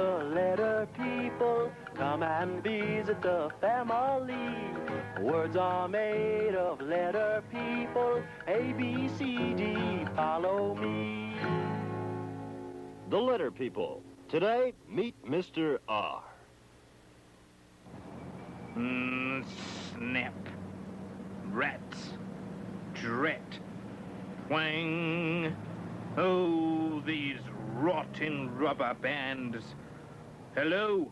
the letter people, come and visit the family. Words are made of letter people, A, B, C, D, follow me. The letter people. Today, meet Mr. R. Snap. Rats. Drat. Twang. Oh, these rotten rubber bands. Hello,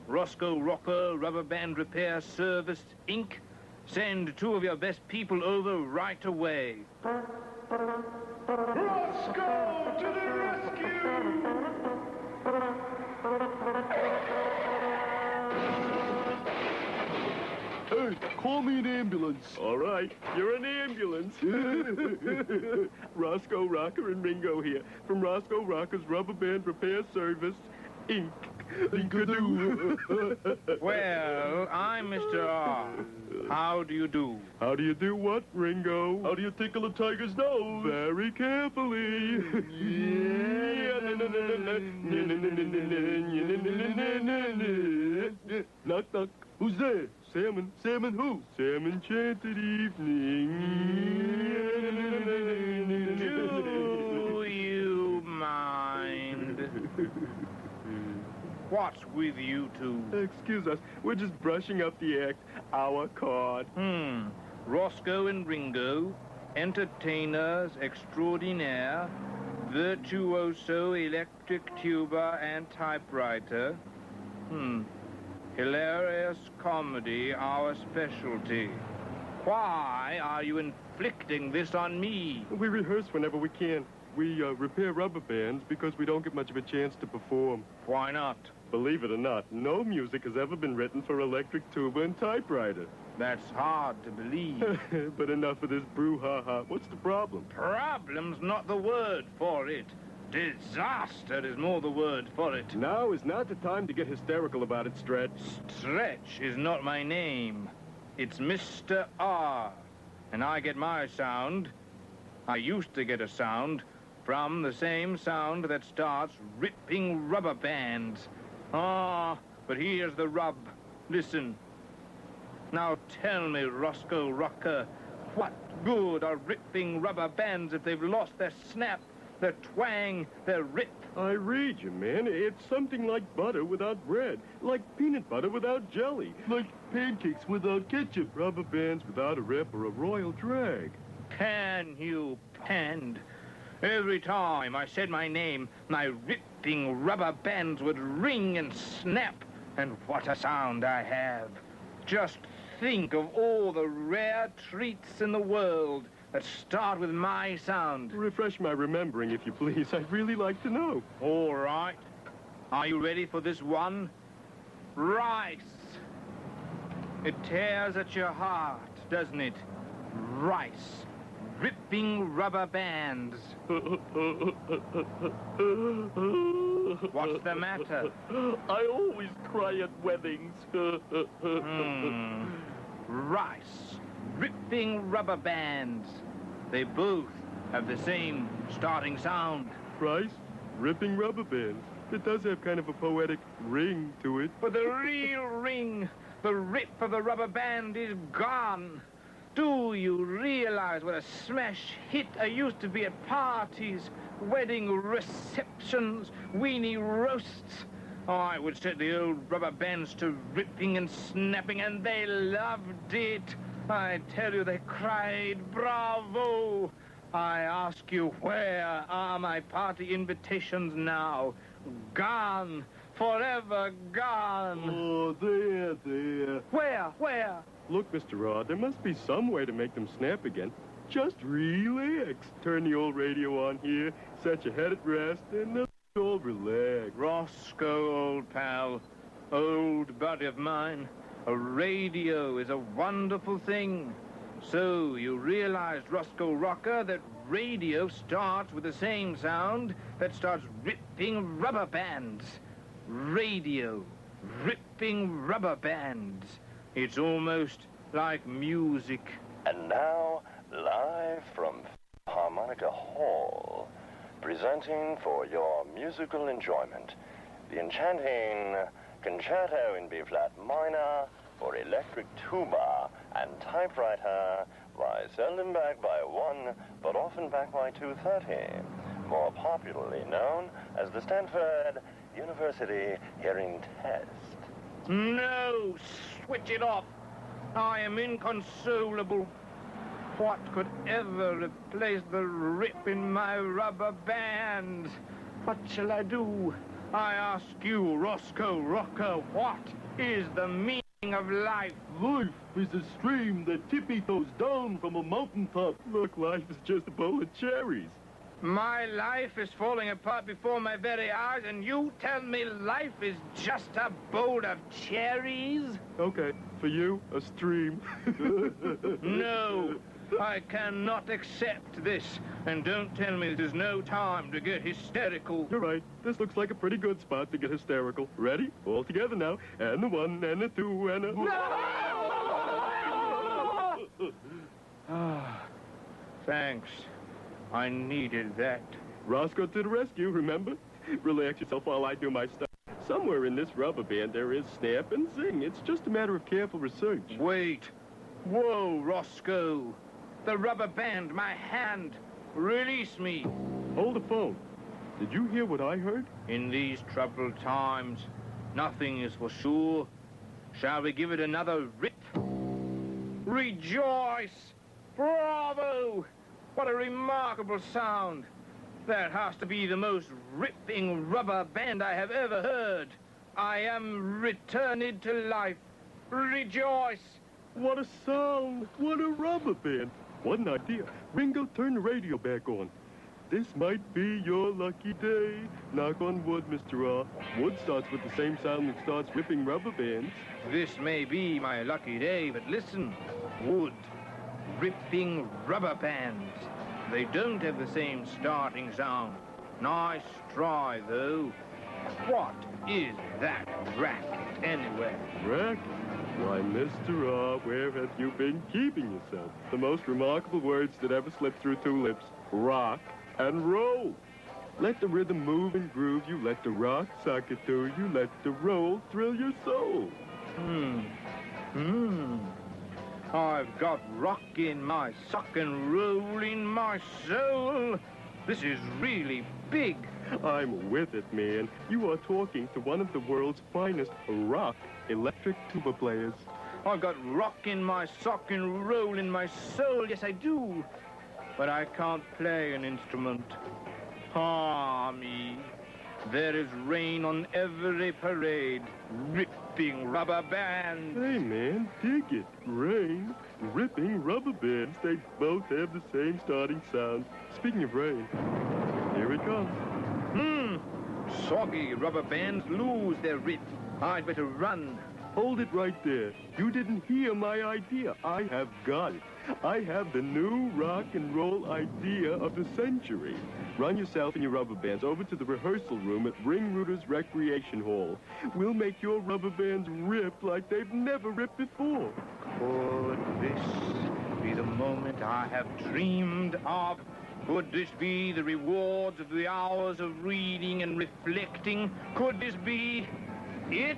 Roscoe Rocker Rubber Band Repair Service, Inc. Send 2 of your best people over right away. Roscoe to the rescue! Hey, call me an ambulance. All right, you're an ambulance. Roscoe Rocker and Ringo here from Roscoe Rocker's Rubber Band Repair Service, Inc. Well, I'm Mr. R. How do you do? How do you do what, Ringo? How do you tickle a tiger's nose? Very carefully. Knock, knock. Who's there? Salmon. Salmon who? Salmon chanted evening. Do you mind? What's with you two? Excuse us, we're just brushing up the act. Our card. Roscoe and Ringo, entertainers extraordinaire, virtuoso electric tuba and typewriter. Hilarious comedy, our specialty. Why are you inflicting this on me? We rehearse whenever we can. We repair rubber bands because we don't get much of a chance to perform. Why not? Believe it or not, no music has ever been written for electric tuba and typewriter. That's hard to believe. But enough of this brouhaha. What's the problem? Problem's not the word for it. Disaster is more the word for it. Now is not the time to get hysterical about it, Stretch. Stretch is not my name. It's Mr. R. And I get my sound. I used to get a sound from the same sound that starts ripping rubber bands. But here's the rub. Listen. Now tell me, Roscoe Rocker, what good are ripping rubber bands if they've lost their snap, their twang, their rip? I read you, man. It's something like butter without bread, like peanut butter without jelly, Like pancakes without ketchup. rubber bands without a rip or a royal drag. Can you panned? Every time I said my name, my ripping rubber bands would ring and snap. And what a sound I have. Just think of all the rare treats in the world that start with my sound. Refresh my remembering, if you please. I'd really like to know. All right. Are you ready for this one? Rice. It tears at your heart, doesn't it? Rice. Ripping rubber bands. What's the matter? I always cry at weddings. Rice. Ripping rubber bands. They both have the same starting sound. Rice, ripping rubber bands. It does have kind of a poetic ring to it. But the real ring, the rip of the rubber band is gone. Do you realize what a smash hit I used to be at parties, wedding receptions, weenie roasts? Oh, I would set the old rubber bands to ripping and snapping, and they loved it. I tell you, they cried, bravo. I ask you, where are my party invitations now? Gone, forever gone. Oh, there. Where? Look, Mr. Rod, there must be some way to make them snap again. Just relax. Turn the old radio on here, set your head at rest, and they'll all relax. Roscoe, old pal, old buddy of mine, a radio is a wonderful thing. So you realized, Roscoe Rocker, that radio starts with the same sound that starts ripping rubber bands. Radio, ripping rubber bands. It's almost like music. And now, live from Harmonica Hall, presenting for your musical enjoyment, the enchanting Concerto in B-flat minor for electric tuba and typewriter by seldom backed by 1, but often backed by 230, more popularly known as the Stanford University Hearing Test. No! Switch it off! I am inconsolable. What could ever replace the rip in my rubber bands? What shall I do? I ask you, Roscoe Rocker, what is the meaning of life? Life is a stream that tippy-toes down from a mountaintop. Look, life is just a bowl of cherries. My life is falling apart before my very eyes, and you tell me life is just a bowl of cherries? Okay, for you, a stream. No, I cannot accept this. And don't tell me there's no time to get hysterical. You're right. This looks like a pretty good spot to get hysterical. Ready? All together now. And a 1, and a 2, and a... Thanks. I needed that. Roscoe to the rescue, remember? Relax yourself while I do my stuff. Somewhere in this rubber band there is snap and zing. It's just a matter of careful research. Wait. Whoa, Roscoe. The rubber band, my hand. Release me. Hold the phone. Did you hear what I heard? In these troubled times, nothing is for sure. Shall we give it another rip? Rejoice! Bravo! What a remarkable sound. That has to be the most ripping rubber band I have ever heard. I am returned to life. Rejoice! What a sound! What a rubber band! What an idea. Ringo, turn the radio back on. This might be your lucky day. Knock on wood, Mr. R. Wood starts with the same sound that starts ripping rubber bands. This may be my lucky day, but listen. Wood. Ripping rubber bands. They don't have the same starting sound. Nice try, though. What is that racket, anyway? Racket? Why, Mr. R, where have you been keeping yourself? The most remarkable words that ever slipped through 2 lips. Rock and roll. Let the rhythm move and groove you. Let the rock suck it to you. Let the roll thrill your soul. I've got rock in my sock and roll in my soul. This is really big. I'm with it, man. You are talking to one of the world's finest rock electric tuba players. I've got rock in my sock and roll in my soul. Yes, I do. But I can't play an instrument. Ah, me. There is rain on every parade. Ripping rubber bands. Hey, man, dig it. Rain, ripping rubber bands. They both have the same starting sound. Speaking of rain, here it comes. Soggy rubber bands lose their rip. I'd better run. Hold it right there. You didn't hear my idea. I have got it. I have the new rock and roll idea of the century. Run yourself and your rubber bands over to the rehearsal room at Ringruder's Recreation Hall. We'll make your rubber bands rip like they've never ripped before. Could this be the moment I have dreamed of? Could this be the rewards of the hours of reading and reflecting? Could this be it?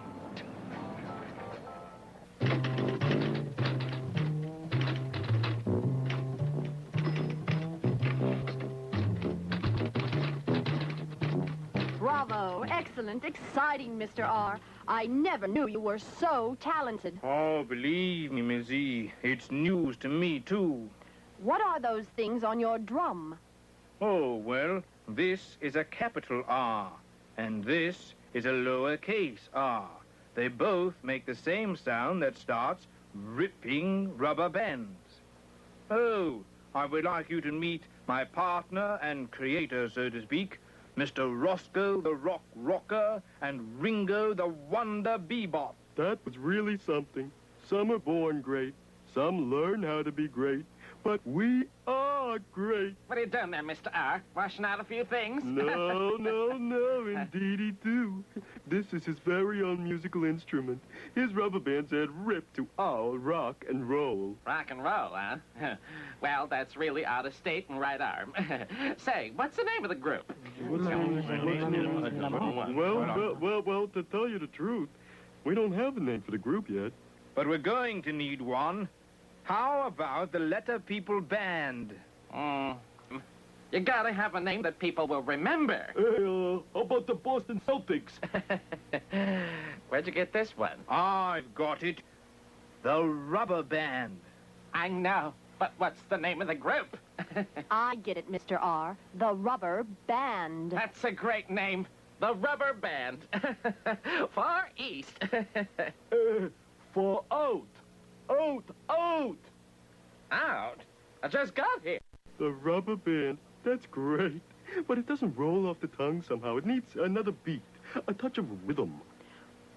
Bravo. Excellent. Exciting, Mr. R. I never knew you were so talented. Oh, believe me, Miss E, it's news to me, too. What are those things on your drum? Oh, well, this is a capital R, and this is a lowercase r. They both make the same sound that starts ripping rubber bands. Oh, I would like you to meet my partner and creator, so to speak, Mr. Roscoe the Rock Rocker and Ringo the Wonder Bebop. That was really something. Some are born great. Some learn how to be great. But we are Oh, great. What are you doing there, Mr. R? Washing out a few things? No, indeedy do. This is his very own musical instrument. His rubber bands add rip to our rock and roll. Rock and roll, huh? Well, that's really out of state and right arm. Say, what's the name of the group? Well, to tell you the truth, we don't have a name for the group yet. But we're going to need one. How about the Letter People Band? You gotta have a name that people will remember. Hey, how about the Boston Celtics? Where'd you get this one? I've got it. The Rubber Band. I know, but what's the name of the group? I get it, Mr. R. The Rubber Band. That's a great name. The Rubber Band. Far East. For out. Out. Out? I just got here. The rubber band, that's great. But it doesn't roll off the tongue somehow. It needs another beat, a touch of rhythm.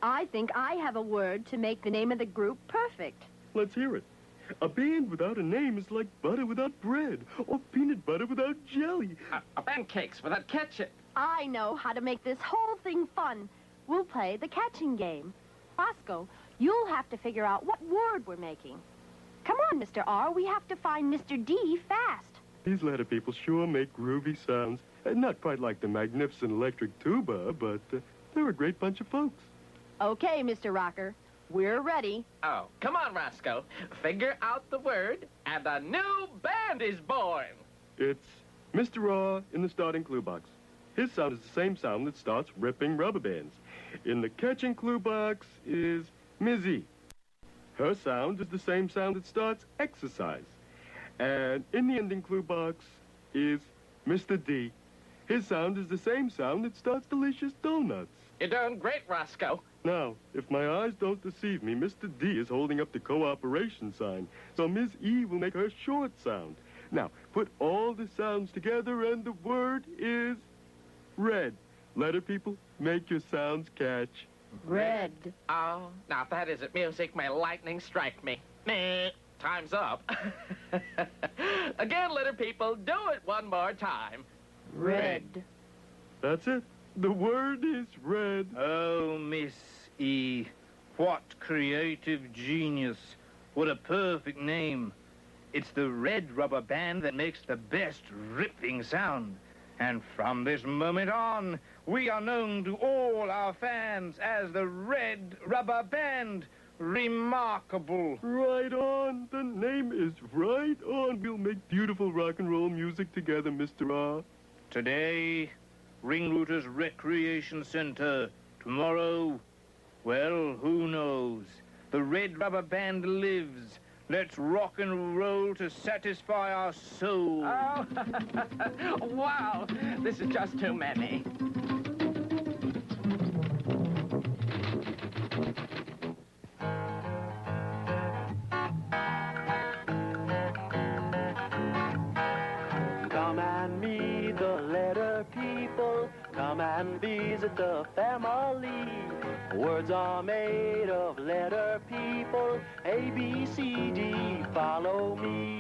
I think I have a word to make the name of the group perfect. Let's hear it. A band without a name is like butter without bread, or peanut butter without jelly. Pancakes without ketchup. I know how to make this whole thing fun. We'll play the catching game. Roscoe, you'll have to figure out what word we're making. Come on, Mr. R. We have to find Mr. D fast. These letter people sure make groovy sounds. Not quite like the magnificent electric tuba, but they're a great bunch of folks. Okay, Mr. Rocker. We're ready. Oh, come on, Roscoe. Figure out the word, and a new band is born. It's Mr. R in the starting clue box. His sound is the same sound that starts ripping rubber bands. In the catching clue box is Ms. E. Her sound is the same sound that starts exercise. And in the ending clue box is Mr. D. His sound is the same sound that starts delicious donuts. You're doing great, Roscoe. Now, if my eyes don't deceive me, Mr. D is holding up the cooperation sign, so Ms. E will make her short sound. Now, put all the sounds together and the word is red. Letter people, make your sounds catch. Red. Oh, now if that isn't music, may lightning strike me. Meh. Time's up. Again, letter people, do it one more time. Red. That's it. The word is red. Oh, Miss E. What creative genius. What a perfect name. It's the red rubber band that makes the best ripping sound. And from this moment on, we are known to all our fans as the Red Rubber Band. Remarkable. Right on. The name is right on. We'll make beautiful rock and roll music together, Mr. R. Today, Ringrooters Recreation Center. Tomorrow, well, who knows? The Red Rubber Band lives. Let's rock and roll to satisfy our souls. Oh, wow. This is just too many. Come and meet the letter people. Come and visit the family. Words are made of letter people. A, B, C, D, follow me.